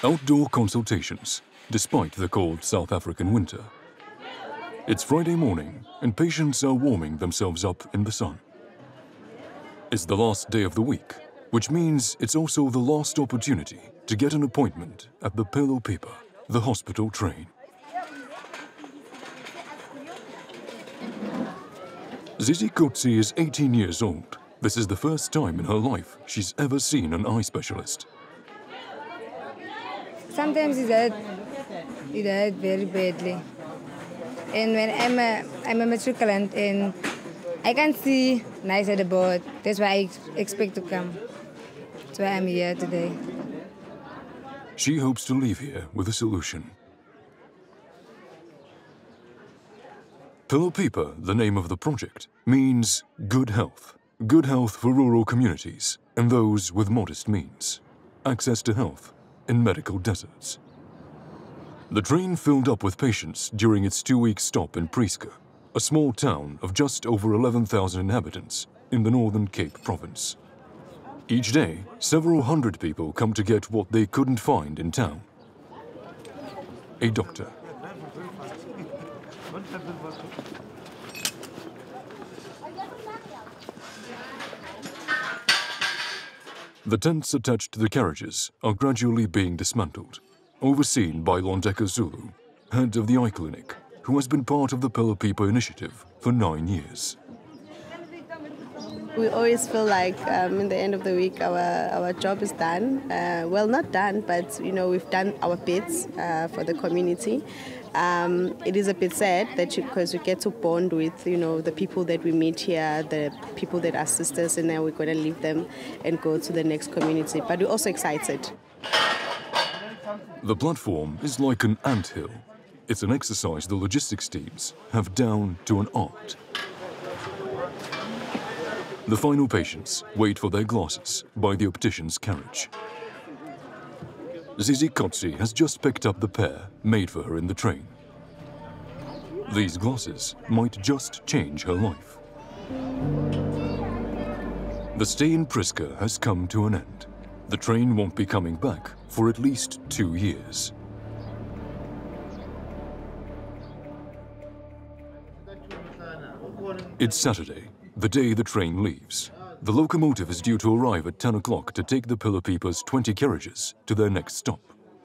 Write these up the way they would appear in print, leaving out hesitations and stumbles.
Outdoor consultations, despite the cold South African winter. It's Friday morning and patients are warming themselves up in the sun. It's the last day of the week, which means it's also the last opportunity to get an appointment at the Phelophepa, the hospital train. Zizi Kotsi is 18 years old. This is the first time in her life she's ever seen an eye specialist. Sometimes it hurt very badly. And when I'm a matriculant and I can't see nice at the board, that's why I expect to come. That's why I'm here today. She hopes to leave here with a solution. Phelophepa, the name of the project, means good health. Good health for rural communities and those with modest means. Access to health in medical deserts. The train filled up with patients during its 2-week stop in Prieska, a small town of just over 11,000 inhabitants in the Northern Cape province. Each day, several hundred people come to get what they couldn't find in town. A doctor. The tents attached to the carriages are gradually being dismantled, overseen by Londeka Zulu, head of the eye clinic, who has been part of the Phelophepa initiative for 9 years. We always feel like in the end of the week our job is done. Well, not done, but we've done our bits for the community. It is a bit sad that because we get to bond with the people that we meet here, the people that assist us, and then we're going to leave them and go to the next community. But we're also excited. The platform is like an anthill. It's an exercise the logistics teams have down to an art. The final patients wait for their glasses by the optician's carriage. Zizi Kotsi has just picked up the pair made for her in the train. These glasses might just change her life. The stay in Prieska has come to an end. The train won't be coming back for at least 2 years. It's Saturday, the day the train leaves. The locomotive is due to arrive at 10 o'clock to take the Phelophepa's 20 carriages to their next stop,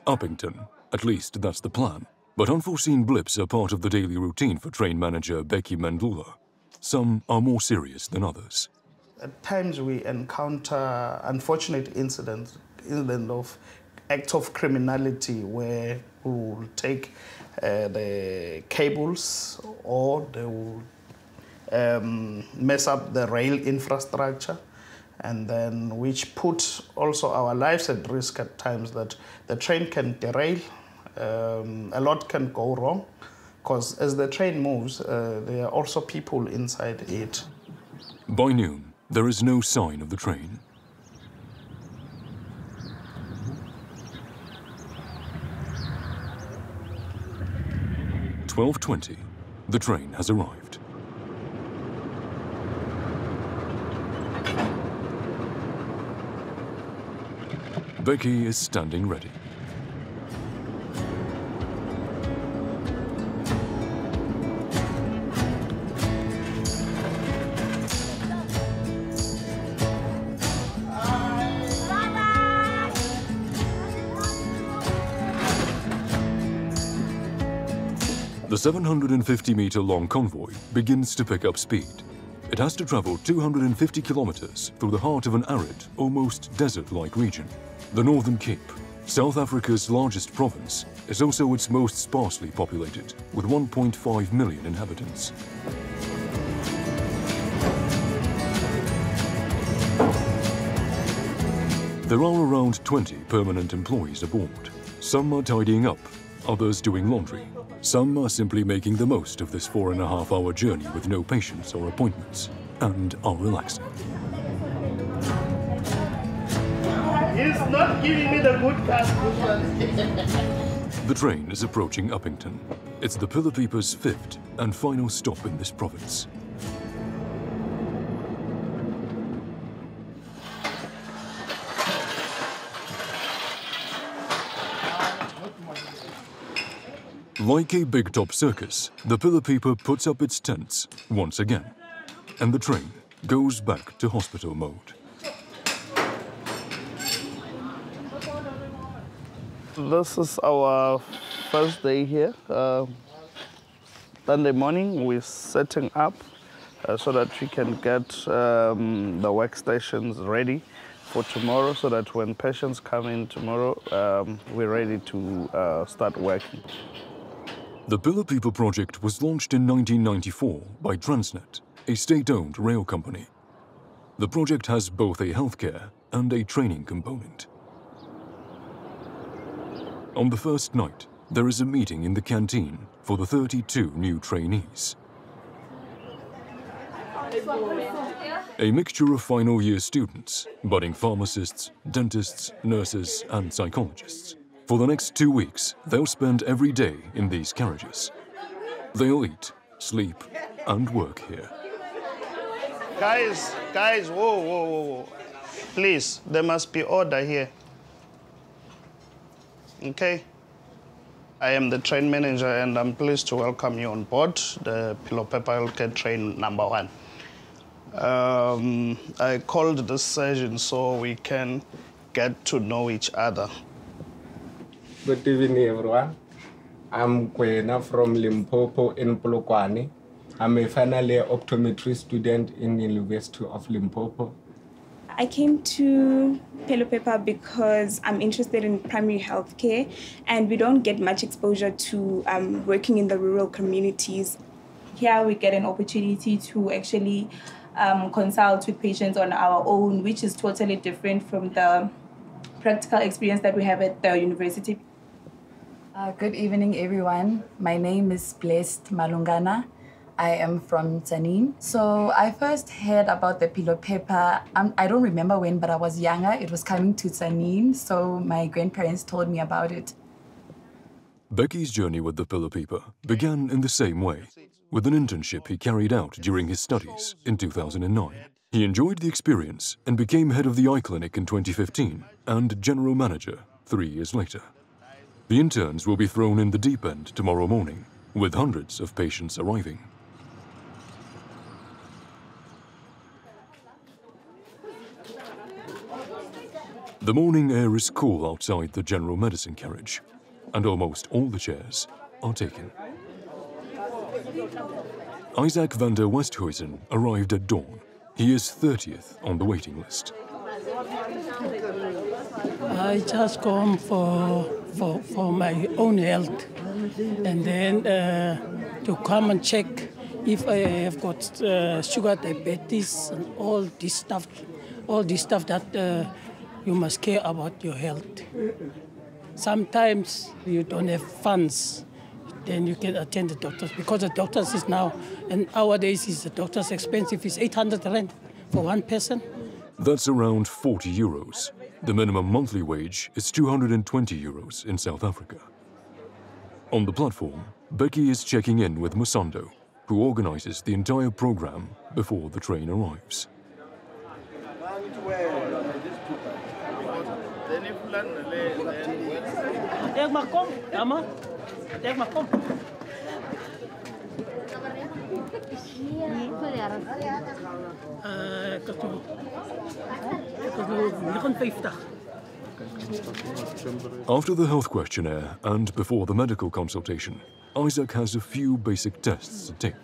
Uppington. At least that's the plan. But unforeseen blips are part of the daily routine for train manager Becky Mandula. Some are more serious than others. At times we encounter unfortunate incidents of acts of criminality where we will take the cables or they will mess up the rail infrastructure, and then which put also our lives at risk at times, that the train can derail, a lot can go wrong, because as the train moves, there are also people inside it. By noon, there is no sign of the train. At 12:20, the train has arrived. Becky is standing ready. The 750-meter-long convoy begins to pick up speed. It has to travel 250 kilometers through the heart of an arid, almost desert-like region. The Northern Cape, South Africa's largest province, is also its most sparsely populated, with 1.5 million inhabitants. There are around 20 permanent employees aboard. Some are tidying up, others doing laundry. Some are simply making the most of this 4.5-hour journey with no patients or appointments, and are relaxing. He's not giving me the good card. The train is approaching Uppington. It's the Phelophepa's 5th and final stop in this province. Like a big-top circus, the Phelophepa puts up its tents once again, and the train goes back to hospital mode. This is our first day here. Sunday morning, we're setting up so that we can get the workstations ready for tomorrow, so that when patients come in tomorrow, we're ready to start working. The Phelophepa project was launched in 1994 by Transnet, a state-owned rail company. The project has both a healthcare and a training component. On the first night, there is a meeting in the canteen for the 32 new trainees. A mixture of final year students, budding pharmacists, dentists, nurses, and psychologists. For the next 2 weeks, they'll spend every day in these carriages. They'll eat, sleep, and work here. Guys, whoa. Please, there must be order here. Okay? I am the train manager, and I'm pleased to welcome you on board the Phelophepa Healthcare Train number 1. I called this session so we can get to know each other. Good evening, everyone. I'm Kwena from Limpopo in Polokwane. I'm a final year optometry student in the University of Limpopo. I came to Phelophepa because I'm interested in primary health care, and we don't get much exposure to working in the rural communities. Here we get an opportunity to actually consult with patients on our own, which is totally different from the practical experience that we have at the university. Good evening, everyone. My name is Blessed Malungana. I am from Tzaneen. So I first heard about the Phelophepa. I don't remember when, but I was younger. It was coming to Tzaneen, so my grandparents told me about it. Becky's journey with the Phelophepa began in the same way, with an internship he carried out during his studies in 2009. He enjoyed the experience and became head of the eye clinic in 2015 and general manager 3 years later. The interns will be thrown in the deep end tomorrow morning, with hundreds of patients arriving. The morning air is cool outside the general medicine carriage, and almost all the chairs are taken. Isaac van der Westhuizen arrived at dawn. He is 30th on the waiting list. I just come for my own health, and then to come and check if I have got sugar diabetes and all this stuff that you must care about your health. Sometimes you don't have funds, then you can attend the doctors, because the doctors is now, and nowadays is the doctors expensive, is 800 rand for one person. That's around 40 euros. The minimum monthly wage is 220 euros in South Africa. On the platform, Becky is checking in with Musando, who organizes the entire program before the train arrives. After the health questionnaire and before the medical consultation, Isaac has a few basic tests to take: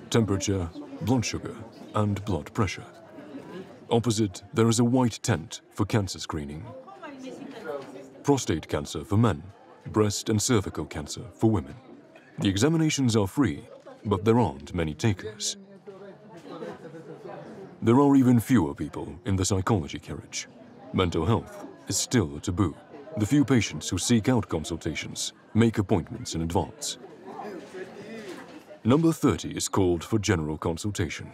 temperature, blood sugar, and blood pressure. Opposite, there is a white tent for cancer screening. Prostate cancer for men, breast and cervical cancer for women. The examinations are free, but there aren't many takers. There are even fewer people in the psychology carriage. Mental health is still a taboo. The few patients who seek out consultations make appointments in advance. Number 30 is called for general consultation.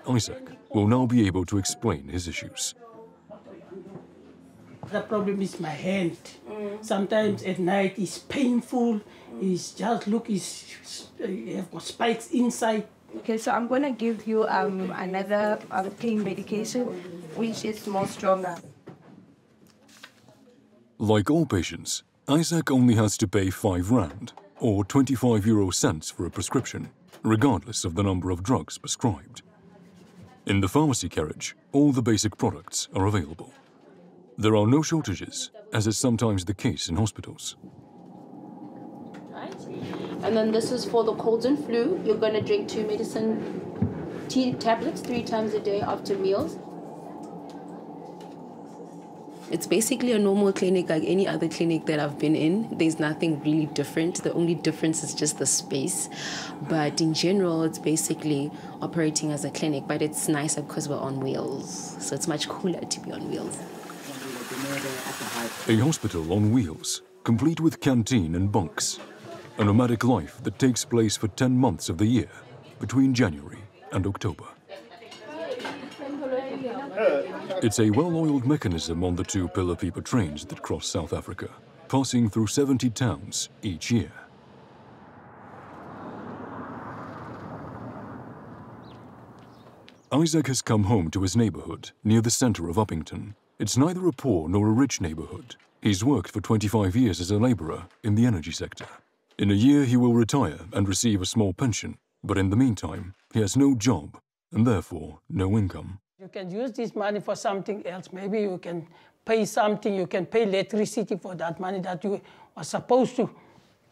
Isaac will now be able to explain his issues. The problem is my hand. Sometimes at night it's painful. It's just I've got spikes inside. Okay, so I'm going to give you another pain medication, which is more stronger. Like all patients, Isaac only has to pay 5 rand, or 25 euro cents for a prescription, regardless of the number of drugs prescribed. In the pharmacy carriage, all the basic products are available. There are no shortages, as is sometimes the case in hospitals. Right. And then this is for the colds and flu. You're going to drink 2 medicine tea tablets 3 times a day after meals. It's basically a normal clinic like any other clinic that I've been in. There's nothing really different. The only difference is just the space. But in general, it's basically operating as a clinic, but it's nicer because we're on wheels. So it's much cooler to be on wheels. A hospital on wheels, complete with canteen and bunks. A nomadic life that takes place for 10 months of the year, between January and October. It's a well-oiled mechanism on the 2 Phelophepa trains that cross South Africa, passing through 70 towns each year. Isaac has come home to his neighborhood near the center of Uppington. It's neither a poor nor a rich neighborhood. He's worked for 25 years as a laborer in the energy sector. In a year, he will retire and receive a small pension, but in the meantime, he has no job and therefore no income. You can use this money for something else. Maybe you can pay something, you can pay electricity for that money that you are supposed to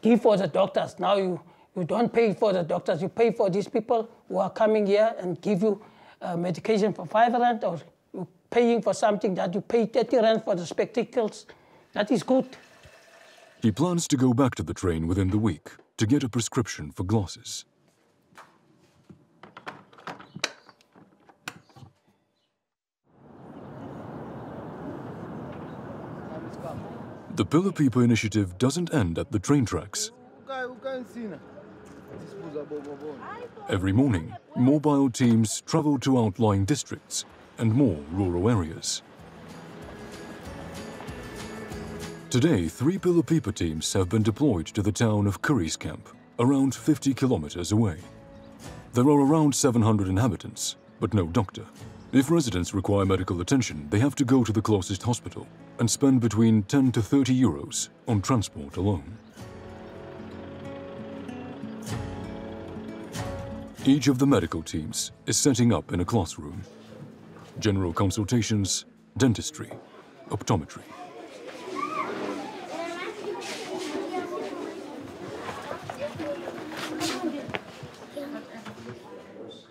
give for the doctors. Now you don't pay for the doctors, you pay for these people who are coming here and give you medication for 5 rand, or you're paying for something that you pay 30 rand for the spectacles. That is good. He plans to go back to the train within the week to get a prescription for glasses. The Phelophepa initiative doesn't end at the train tracks. Every morning, mobile teams travel to outlying districts and more rural areas. Today, 3 Phelophepa teams have been deployed to the town of Currieskamp, around 50 kilometers away. There are around 700 inhabitants, but no doctor. If residents require medical attention, they have to go to the closest hospital and spend between 10 to 30 euros on transport alone. Each of the medical teams is setting up in a classroom. General consultations, dentistry, optometry.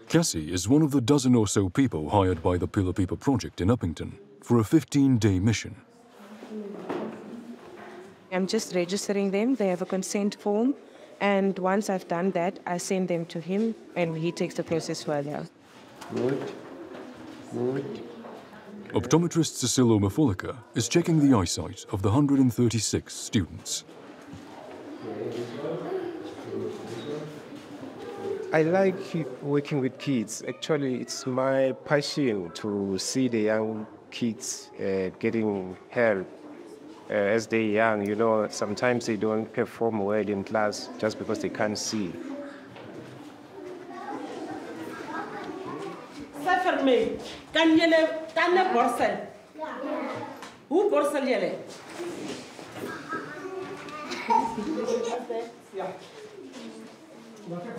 Cassie is one of the dozen or so people hired by the Phelophepa project in Uppington for a 15-day mission. I'm just registering them. They have a consent form. And once I've done that, I send them to him and he takes the process further. Good. Good. Optometrist Cecilio Mafolika is checking the eyesight of the 136 students. I like working with kids. Actually, it's my passion to see the young kids getting help as they're young. You know, sometimes they don't perform well in class just because they can't see.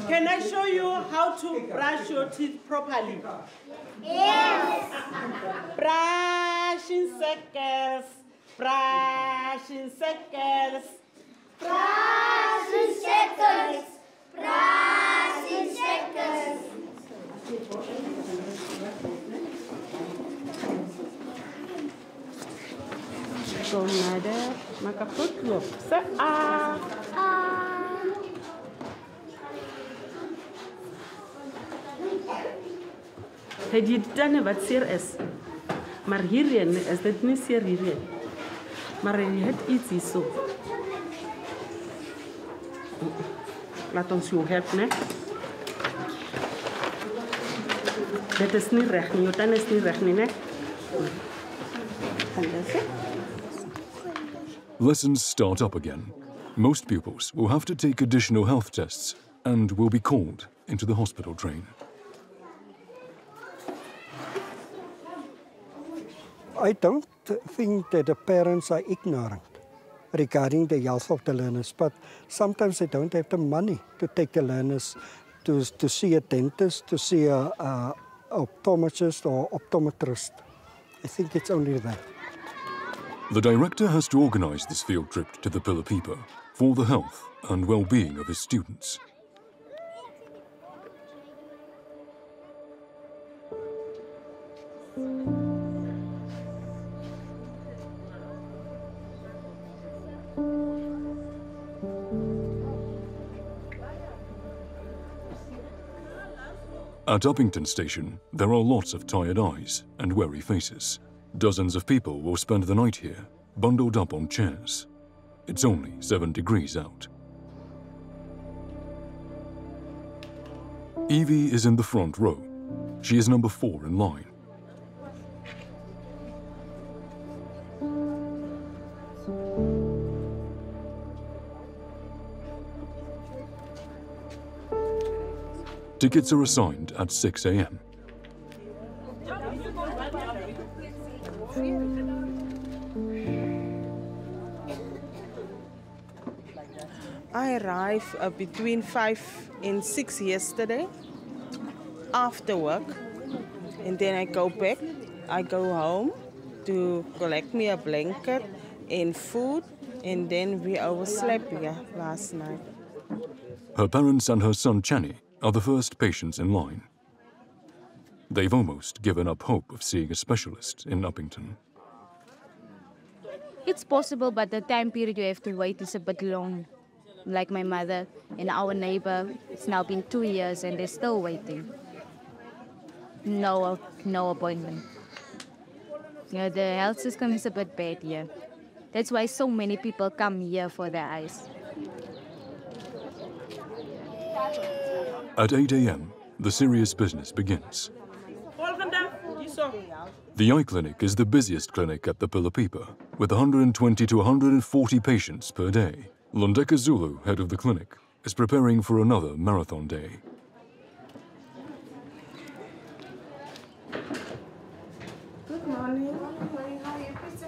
Can I show you how to brush your teeth properly? Yes! Brush in circles. Brush in circles. Brush in circles. Brush in circles. Go nada, makaput look. Say Het jy dan wat seer is? Maar hierheen is dit nie seer hierheen. Maar jy het iets hierso. Laat ons jou help, né? Dit is nie reg nie, jou tand is nie reg nie, né? Lessons start up again. Most pupils will have to take additional health tests and will be called into the hospital train. I don't think that the parents are ignorant. regarding the health of the learners, but sometimes they don't have the money to take the learners to see a dentist, to see a optometrist or optometrist. I think it's only that. The director has to organise this field trip to the Phelophepa for the health and well-being of his students. At Uppington Station, there are lots of tired eyes and weary faces. Dozens of people will spend the night here, bundled up on chairs. It's only 7 degrees out. Evie is in the front row. She is number 4 in line. Tickets are assigned at 6 a.m. I arrived between 5 and 6 yesterday after work, and then I go back. I go home to collect me a blanket and food, and then we overslept here last night. Her parents and her son Channy are the first patients in line. They've almost given up hope of seeing a specialist in Uppington. It's possible, but the time period you have to wait is a bit long. Like my mother and our neighbor, it's now been 2 years and they're still waiting. No appointment. You know, the health system is a bit bad here. That's why so many people come here for their eyes. At 8 a.m., the serious business begins. The eye clinic is the busiest clinic at the Phelophepa, with 120 to 140 patients per day. Lundeka Zulu, head of the clinic, is preparing for another marathon day. Good morning.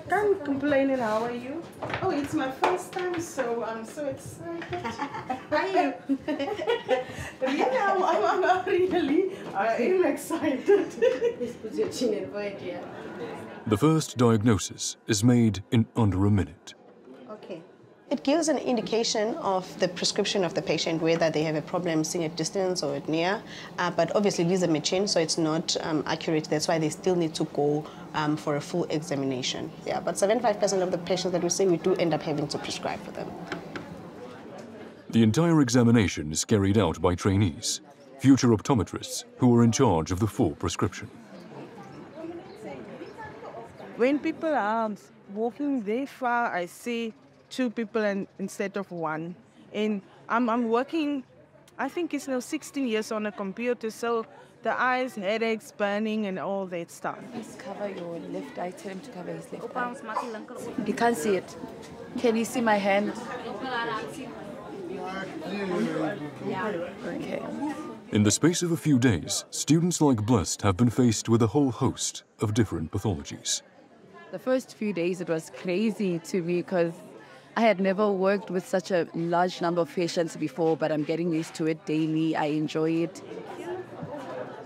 Can't complain. How are you? Oh, it's my first time, so I'm so excited. Are you? Really, I am excited. The first diagnosis is made in under a minute. Okay. It gives an indication of the prescription of the patient, whether they have a problem seeing at distance or at near. But obviously, these are machine, so it's not accurate. That's why they still need to go for a full examination. Yeah, but 75% of the patients that we see, we do end up having to prescribe for them. The entire examination is carried out by trainees, future optometrists who are in charge of the full prescription. When people are walking very far, I see 2 people instead of 1. And I'm working, I think it's now 16 years on a computer, so the eyes, headaches, burning, and all that stuff. Please cover your left item to cover his left eye. He can't see it. Can you see my hand? Okay. In the space of a few days, students like Blessed have been faced with a whole host of different pathologies. The first few days it was crazy to me because I had never worked with such a large number of patients before, but I'm getting used to it daily. I enjoy it.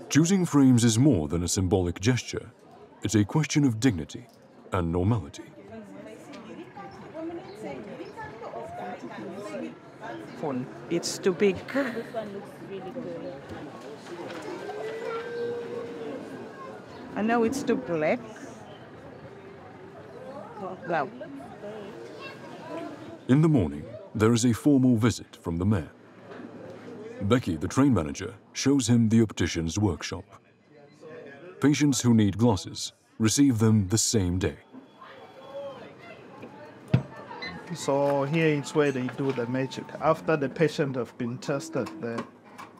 Choosing frames is more than a symbolic gesture. It's a question of dignity and normality. Phone. It's too big. This one looks really good. I know it's too black. Wow. In the morning, there is a formal visit from the mayor. Becky, the train manager, shows him the optician's workshop. Patients who need glasses receive them the same day. So here is where they do the magic. After the patient have been tested,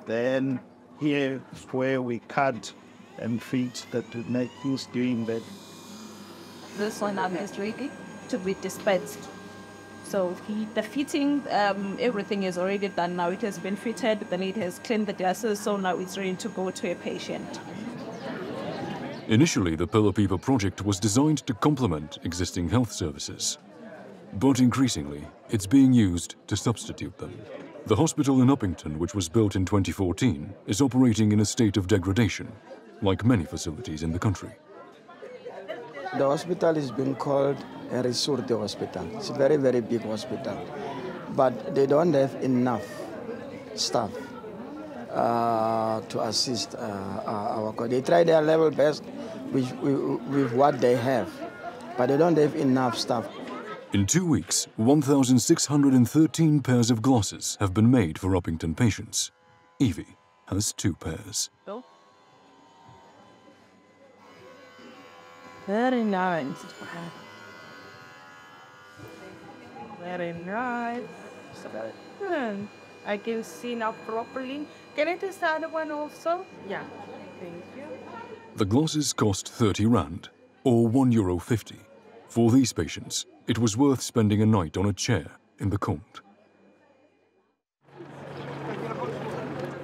then here is where we cut and feed that make who's doing that. This one is ready to be dispensed. So the fitting, everything is already done now. It has been fitted, then it has cleaned the glasses, so now it's ready to go to a patient. Initially, the Phelophepa project was designed to complement existing health services. But increasingly, it's being used to substitute them. The hospital in Uppington, which was built in 2014, is operating in a state of degradation, like many facilities in the country. The hospital is being called a resort hospital. It's a very, very big hospital. But they don't have enough staff to assist our cause. They try their level best with what they have, but they don't have enough staff. In 2 weeks, 1,613 pairs of glasses have been made for Uppington patients. Evie has 2 pairs. Very nice. Very nice. I can see now properly. Can I test the other one also? Yeah. Thank you. The glasses cost 30 rand, or €1.50. For these patients, it was worth spending a night on a chair in the cold.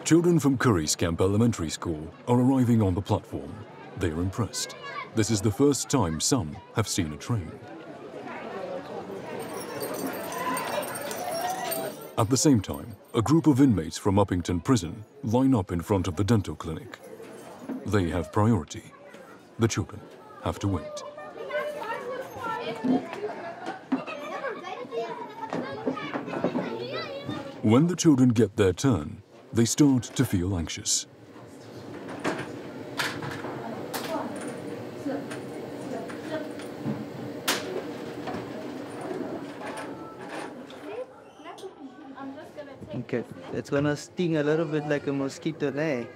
Children from Curry's Camp Elementary School are arriving on the platform. They are impressed. This is the first time some have seen a train. At the same time, a group of inmates from Uppington Prison line up in front of the dental clinic. They have priority. The children have to wait. When the children get their turn, they start to feel anxious. Okay, it's gonna sting a little bit like a mosquito there.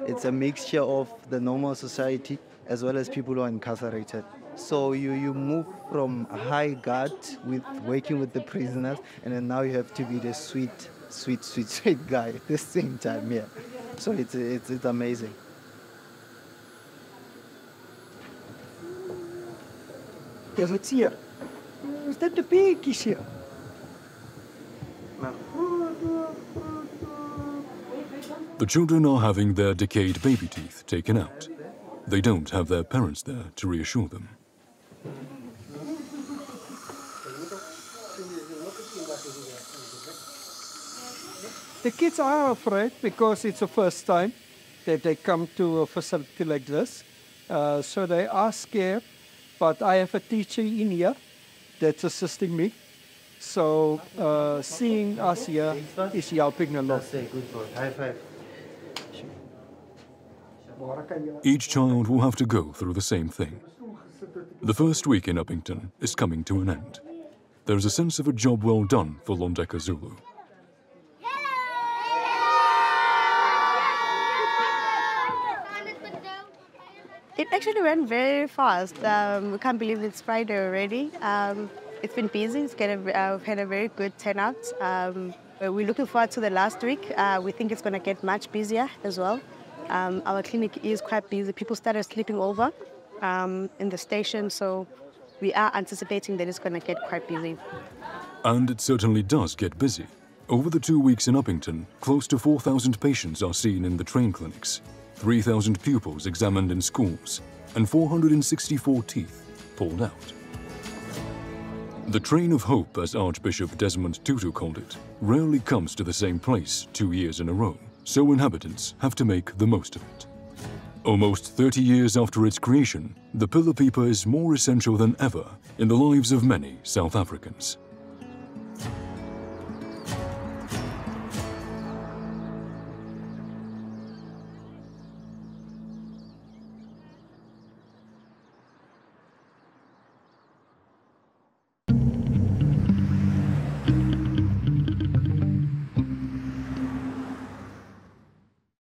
It's a mixture of the normal society as well as people who are incarcerated. So you move from a high guard with working with the prisoners, and then now you have to be the sweet guy at the same time, yeah. So it's amazing. Yes, it's here. Is that the piggies here? The children are having their decayed baby teeth taken out. They don't have their parents there to reassure them. The kids are afraid because it's the first time that they come to a facility like this. So they are scared, but I have a teacher in here that's assisting me. So seeing us here is helping a lot. Good boy. High five. Each child will have to go through the same thing. The first week in Uppington is coming to an end. There's a sense of a job well done for Londeka Zulu. It actually went very fast. We can't believe it's Friday already. It's been busy. We've had a very good turnout. We're looking forward to the last week. We think it's going to get much busier as well. Our clinic is quite busy. People started sleeping over in the station, so we are anticipating that it's going to get quite busy. And it certainly does get busy. Over the 2 weeks in Uppington, close to 4,000 patients are seen in the train clinics, 3,000 pupils examined in schools, and 464 teeth pulled out. The train of hope, as Archbishop Desmond Tutu called it, rarely comes to the same place 2 years in a row, so inhabitants have to make the most of it. Almost 30 years after its creation, the Phelophepa is more essential than ever in the lives of many South Africans.